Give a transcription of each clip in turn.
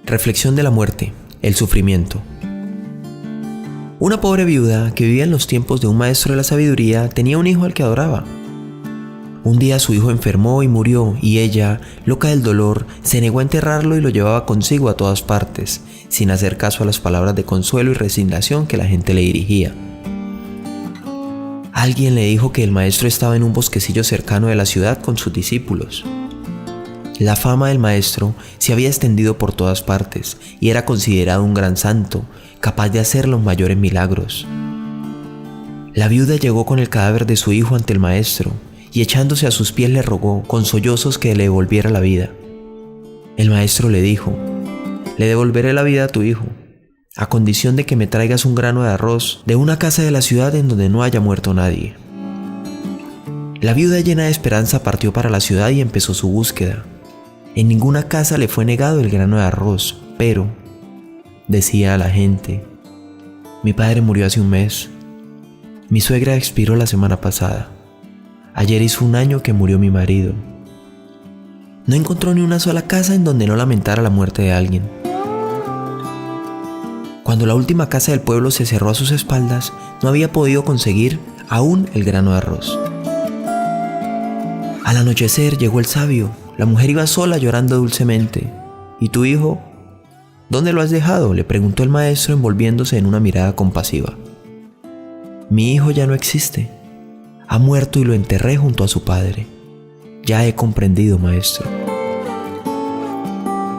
Reflexión de la muerte, el sufrimiento. Una pobre viuda que vivía en los tiempos de un maestro de la sabiduría tenía un hijo al que adoraba. Un día su hijo enfermó y murió, y ella, loca del dolor, se negó a enterrarlo y lo llevaba consigo a todas partes, sin hacer caso a las palabras de consuelo y resignación que la gente le dirigía. Alguien le dijo que el maestro estaba en un bosquecillo cercano de la ciudad con sus discípulos. La fama del maestro se había extendido por todas partes y era considerado un gran santo, capaz de hacer los mayores milagros. La viuda llegó con el cadáver de su hijo ante el maestro y echándose a sus pies le rogó con sollozos que le devolviera la vida. El maestro le dijo: «Le devolveré la vida a tu hijo, a condición de que me traigas un grano de arroz de una casa de la ciudad en donde no haya muerto nadie». La viuda, llena de esperanza, partió para la ciudad y empezó su búsqueda. En ninguna casa le fue negado el grano de arroz, pero, decía a la gente, «Mi padre murió hace un mes. Mi suegra expiró la semana pasada. Ayer hizo un año que murió mi marido». No encontró ni una sola casa en donde no lamentara la muerte de alguien. Cuando la última casa del pueblo se cerró a sus espaldas, no había podido conseguir aún el grano de arroz. Al anochecer llegó el sabio. La mujer iba sola llorando dulcemente. «¿Y tu hijo? ¿Dónde lo has dejado?», le preguntó el maestro envolviéndose en una mirada compasiva. «Mi hijo ya no existe. Ha muerto y lo enterré junto a su padre. Ya he comprendido, maestro».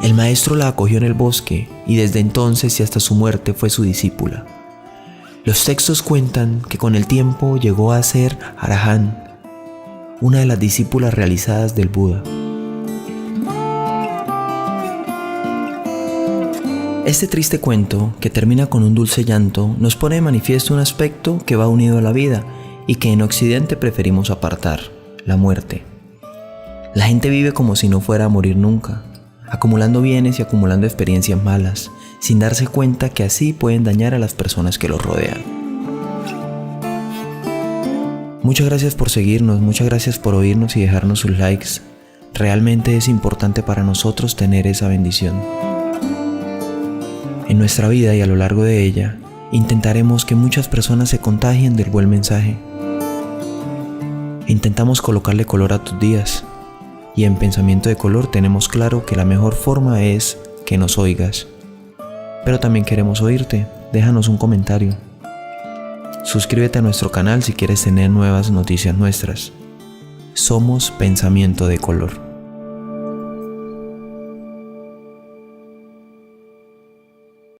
El maestro la acogió en el bosque y desde entonces y hasta su muerte fue su discípula. Los textos cuentan que con el tiempo llegó a ser Arahant, una de las discípulas realizadas del Buda. Este triste cuento, que termina con un dulce llanto, nos pone de manifiesto un aspecto que va unido a la vida y que en Occidente preferimos apartar: la muerte. La gente vive como si no fuera a morir nunca, acumulando bienes y acumulando experiencias malas, sin darse cuenta que así pueden dañar a las personas que los rodean. Muchas gracias por seguirnos, muchas gracias por oírnos y dejarnos sus likes. Realmente es importante para nosotros tener esa bendición. En nuestra vida y a lo largo de ella, intentaremos que muchas personas se contagien del buen mensaje. Intentamos colocarle color a tus días, y en Pensamiento de Color tenemos claro que la mejor forma es que nos oigas. Pero también queremos oírte, déjanos un comentario. Suscríbete a nuestro canal si quieres tener nuevas noticias nuestras. Somos Pensamiento de Color.